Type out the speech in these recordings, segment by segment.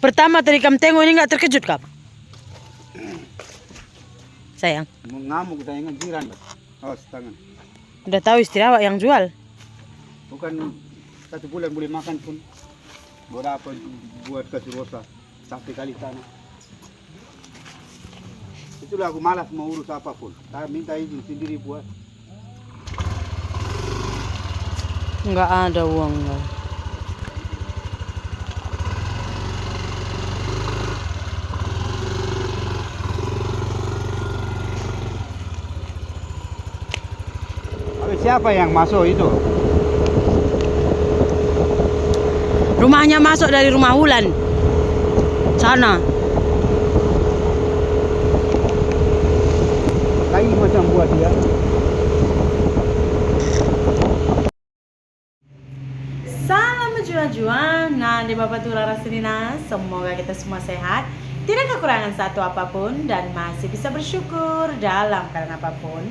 Pertama tadi kamu tengok ini nggak terkejut kamu? Sayang. Mau ngamuk kita ingat jiran. Awas tangan. Udah tahu istri awak yang jual. Bukan 1 bulan boleh makan pun. Berapa buat kasih rosa. Sampai kali tanah. Itulah aku malas mau urus apapun. Saya minta izin sendiri buat. Nggak ada uang. Tapi siapa yang masuk itu? Rumahnya masuk dari rumah Wulan. Sana. Kayu macam buat dia. Salam jua-jua. Nah, di Bapak Tuh Laras Nina, semoga kita semua sehat, tidak kekurangan satu apapun, dan masih bisa bersyukur dalam keadaan apapun.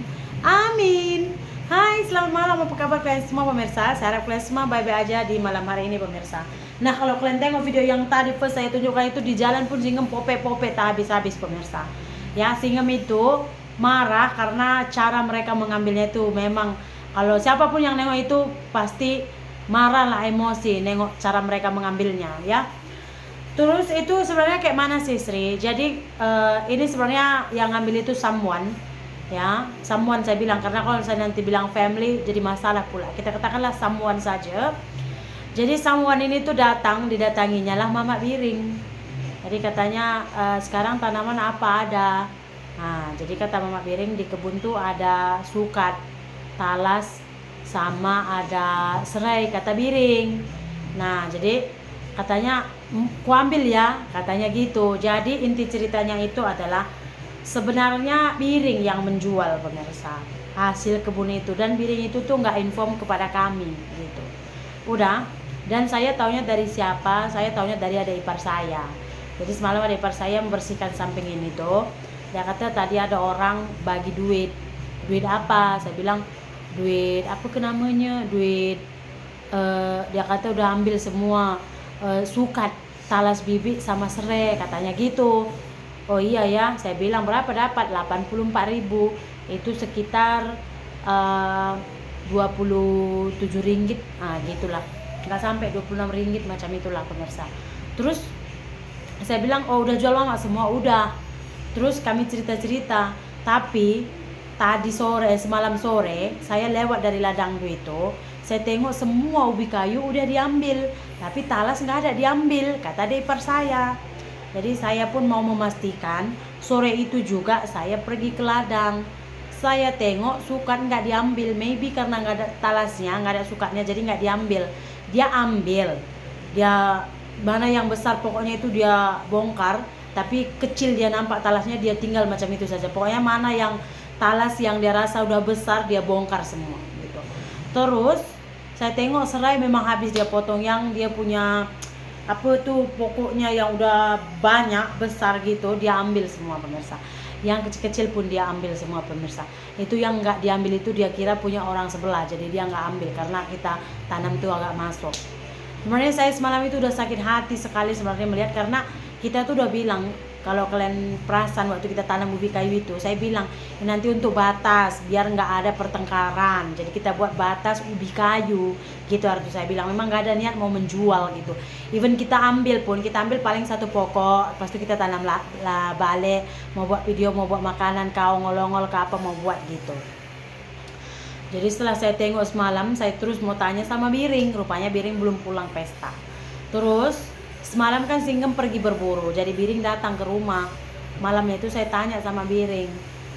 Amin. Hai, selamat malam. Apa kabar kalian semua pemirsa? Saya harap kalian semua baik-baik aja di malam hari ini pemirsa. Nah, kalau kalian tengok video yang tadi first saya tunjukkan itu, di jalan pun Singgem pope-pope tak habis-habis pemirsa. Ya, Singgem itu marah karena cara mereka mengambilnya itu memang, kalau siapapun yang nengok itu pasti marah lah, emosi nengok cara mereka mengambilnya ya. Terus itu sebenarnya kayak mana sih Sri? Jadi ini sebenarnya yang ngambil itu someone ya, someone saya bilang, karena kalau saya nanti bilang family jadi masalah pula. Kita katakanlah someone saja. Jadi someone ini tuh didatanginya lah Mama Biring. Jadi katanya sekarang tanaman apa ada. Nah, jadi kata Mama Biring di kebun tuh ada sukat, talas, sama ada serai kata Biring. Nah, jadi katanya ku ambil ya, katanya gitu. Jadi inti ceritanya itu adalah sebenarnya Biring yang menjual pemirsa hasil kebun itu, dan Biring itu tuh nggak inform kepada kami gitu. Udah, dan saya taunya dari siapa? Saya taunya dari adik ipar saya. Jadi semalam adik ipar saya membersihkan samping ini tuh. Dia kata tadi ada orang bagi duit. Duit apa? Saya bilang duit apa ke namanya? Duit dia kata udah ambil semua sukat, talas bibit sama serai katanya gitu. Oh iya ya, saya bilang berapa dapat? 84.000. Itu sekitar 27 ringgit. Ah, gitulah. Enggak sampai 26 ringgit macam itulah pemirsa. Terus saya bilang, "Oh, udah jual Mama semua?" Udah. Terus kami cerita-cerita, tapi tadi sore, semalam sore, saya lewat dari ladang itu, saya tengok semua ubi kayu udah diambil, tapi talas nggak ada diambil, kata adik ipar saya. Jadi saya pun mau memastikan, sore itu juga saya pergi ke ladang. Saya tengok sukat nggak diambil, maybe karena nggak ada talasnya, nggak ada sukatnya, jadi nggak diambil. Dia ambil, dia mana yang besar pokoknya itu dia bongkar, tapi kecil dia nampak talasnya, dia tinggal macam itu saja. Pokoknya mana yang talas yang dia rasa udah besar dia bongkar semua gitu. Terus saya tengok serai memang habis dia potong, yang dia punya apa tuh pokoknya yang udah banyak besar gitu dia ambil semua pemirsa. Yang kecil-kecil pun dia ambil semua pemirsa. Itu yang nggak diambil itu dia kira punya orang sebelah, jadi dia nggak ambil karena kita tanam tuh agak masuk. Sebenarnya saya semalam itu udah sakit hati sekali sebenarnya melihat, karena kita tuh udah bilang, kalau kalian perasan waktu kita tanam ubi kayu itu, saya bilang nanti untuk batas biar nggak ada pertengkaran, jadi kita buat batas ubi kayu gitu. Harus saya bilang memang nggak ada niat mau menjual gitu. Even kita ambil pun, kita ambil paling satu pokok, pasti kita tanam lah balik, mau buat video, mau buat makanan, kau ngolong-ngol ke apa mau buat gitu. Jadi setelah saya tengok semalam, saya terus mau tanya sama Biring, rupanya Biring belum pulang pesta. Terus semalam kan Singgem pergi berburu, jadi Biring datang ke rumah. Malamnya itu saya tanya sama Biring,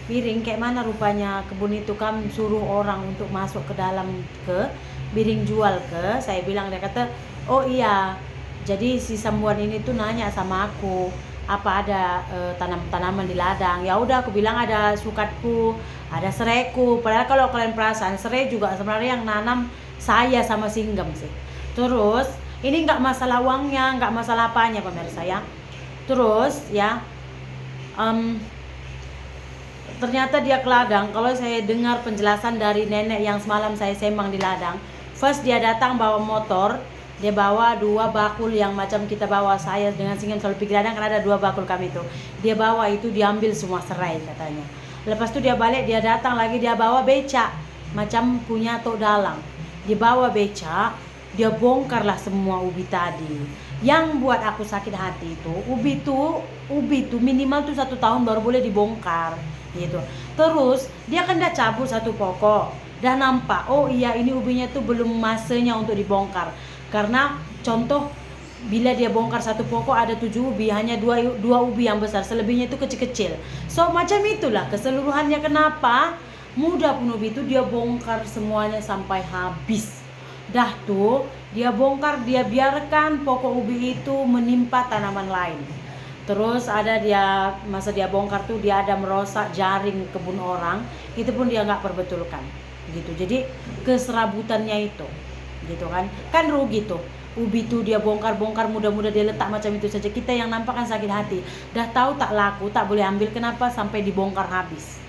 Biring kayak mana rupanya kebun itu kan suruh orang untuk masuk ke dalam ke Biring jual ke. Saya bilang, dia kata, oh iya, jadi si Sambuan ini tuh nanya sama aku, apa ada tanam-tanaman di ladang. Ya udah, aku bilang ada sukatku, ada seraiku. Padahal kalau kalian perasaan serai juga sebenarnya yang nanam saya sama Singgem sih. Terus ini nggak masalah uangnya, nggak masalah apanya pemirsa ya. Terus ya ternyata dia ke ladang. Kalau saya dengar penjelasan dari nenek yang semalam saya sembang di ladang, first dia datang bawa motor Dia bawa 2 bakul yang macam kita bawa, saya dengan Singgem selalu pergi ladang kan ada 2 bakul kami itu. Dia bawa itu, diambil semua serai katanya. Lepas itu dia balik, dia datang lagi, dia bawa becak macam punya tok dalang. Dia bawa becak, dia bongkarlah semua ubi tadi. Yang buat aku sakit hati itu, ubi itu minimal tuh 1 tahun baru boleh dibongkar gitu. Terus dia kan dah cabut 1 pokok, dah nampak oh iya ini ubinya tuh belum masanya untuk dibongkar. Karena contoh bila dia bongkar 1 pokok ada 7 ubi, hanya 2 ubi yang besar, selebihnya itu kecil-kecil. So macam itulah keseluruhannya kenapa mudah pun ubi itu dia bongkar semuanya sampai habis. Dah tuh dia bongkar, dia biarkan pokok ubi itu menimpa tanaman lain. Terus ada dia masa dia bongkar tuh dia ada merosak jaring kebun orang, itu pun dia nggak perbetulkan gitu. Jadi keserabutannya itu gitu kan rugi tuh. Ubi tuh dia bongkar mudah-mudah dia letak macam itu saja. Kita yang nampak kan sakit hati, dah tahu tak laku, tak boleh ambil, kenapa sampai dibongkar habis.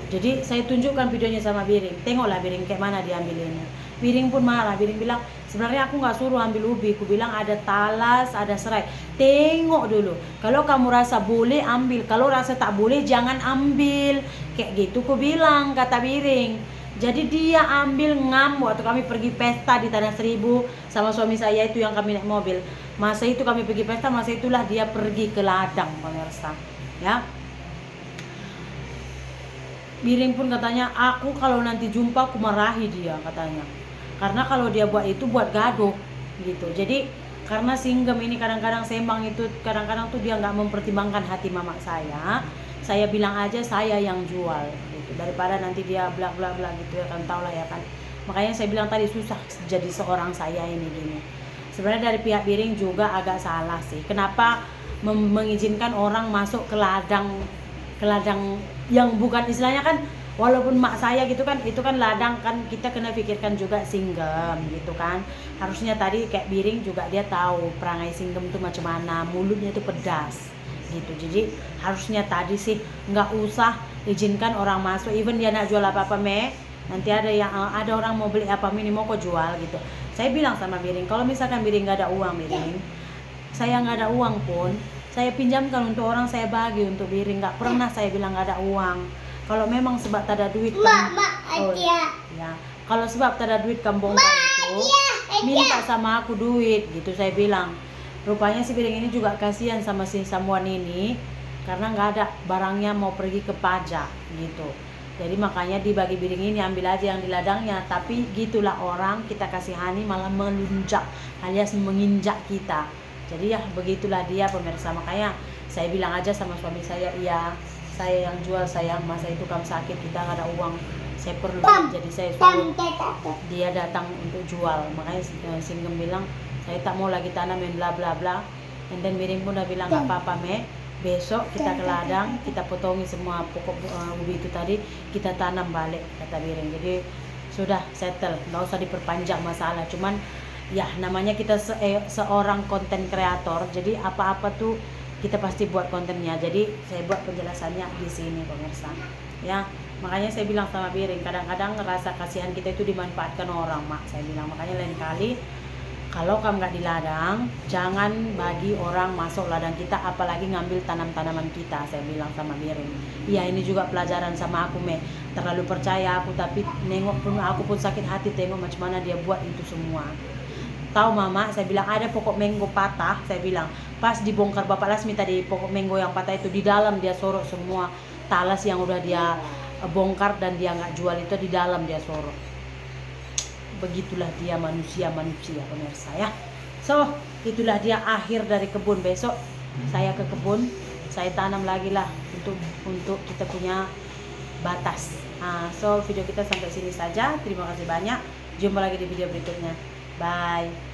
Jadi saya tunjukkan videonya sama Biring, tengoklah Biring kayak mana dia ambilnya. Biring pun marah, Biring bilang sebenarnya aku nggak suruh ambil ubi, aku bilang ada talas, ada serai, tengok dulu, kalau kamu rasa boleh ambil, kalau rasa tak boleh jangan ambil, kayak gitu aku bilang, kata Biring. Jadi dia ambil ngam waktu kami pergi pesta di Tanah Seribu sama suami saya itu yang kami naik mobil. Masa itu kami pergi pesta, masa itulah dia pergi ke ladang pemirsa, ya. Biring pun katanya, aku kalau nanti jumpa aku marahi dia katanya. Karena kalau dia buat itu buat gaduh gitu. Jadi karena Singgem ini kadang-kadang Sembang itu kadang-kadang tuh dia nggak mempertimbangkan hati mama saya bilang aja saya yang jual gitu, daripada nanti dia bla bla bla gitu ya kan, tau lah ya kan. Makanya saya bilang tadi susah jadi seorang saya ini gini. Sebenarnya dari pihak Biring juga agak salah sih, kenapa mengizinkan orang masuk ke ladang yang bukan istilahnya kan, walaupun mak saya gitu kan, itu kan ladang kan, kita kena pikirkan juga Singgem gitu kan. Harusnya tadi kayak Biring juga dia tahu perangai Singgem tuh macam mana, mulutnya itu pedas gitu. Jadi harusnya tadi sih nggak usah izinkan orang masuk, even dia nak jual apa-apa nanti ada orang mau beli apa ini mau kok jual gitu. Saya bilang sama Biring, kalau misalkan Biring nggak ada uang, Biring, saya nggak ada uang pun saya pinjamkan untuk orang, saya bagi untuk Biring, nggak pernah saya bilang nggak ada uang. Kalau memang sebab tak ada duit ya, kalau sebab tak ada duit kamu bongkar itu, minta sama aku duit gitu, saya bilang. Rupanya si Biring ini juga kasihan sama si Samuan ini, karena nggak ada barangnya mau pergi ke pajak gitu. Jadi makanya dibagi Biring ini, ambil aja yang di ladangnya. Tapi gitulah orang, kita kasihani malah melunjak alias menginjak kita. Jadi ya begitulah dia pemirsa. Makanya saya bilang aja sama suami saya, iya saya yang jual sayang, masa itu kamu sakit kita nggak ada uang, saya perlu, jadi saya suruh dia datang untuk jual. Makanya Singgem bilang saya tak mau lagi tanam yang bla bla bla. And then Biring pun udah bilang nggak apa-apa besok kita ke ladang, kita potongi semua pokok ubi itu tadi, kita tanam balik, kata Biring. Jadi sudah settle, nggak usah diperpanjang masalah. Cuman ya namanya kita seorang konten kreator, jadi apa-apa tuh kita pasti buat kontennya. Jadi saya buat penjelasannya di sini pemirsa, ya. Makanya saya bilang sama Biring, kadang-kadang rasa kasihan kita itu dimanfaatkan orang, mak, saya bilang. Makanya lain kali kalau kamu nggak di ladang, jangan bagi orang masuk ladang kita, apalagi ngambil tanam-tanaman kita, saya bilang sama Biring. Iya, ini juga pelajaran sama aku, terlalu percaya aku, tapi nengok pun aku pun sakit hati tengok macam mana dia buat itu semua. Tahu mama, saya bilang ada pokok mango patah, saya bilang pas dibongkar Bapak Lasmi tadi, pokok mango yang patah itu di dalam dia sorok semua talas yang udah dia bongkar dan dia nggak jual itu, di dalam dia sorok. Begitulah dia manusia pemirsa ya. So itulah dia akhir dari kebun. Besok saya ke kebun, saya tanam lagi lah untuk kita punya batas. So video kita sampai sini saja, terima kasih banyak, jumpa lagi di video berikutnya, bye.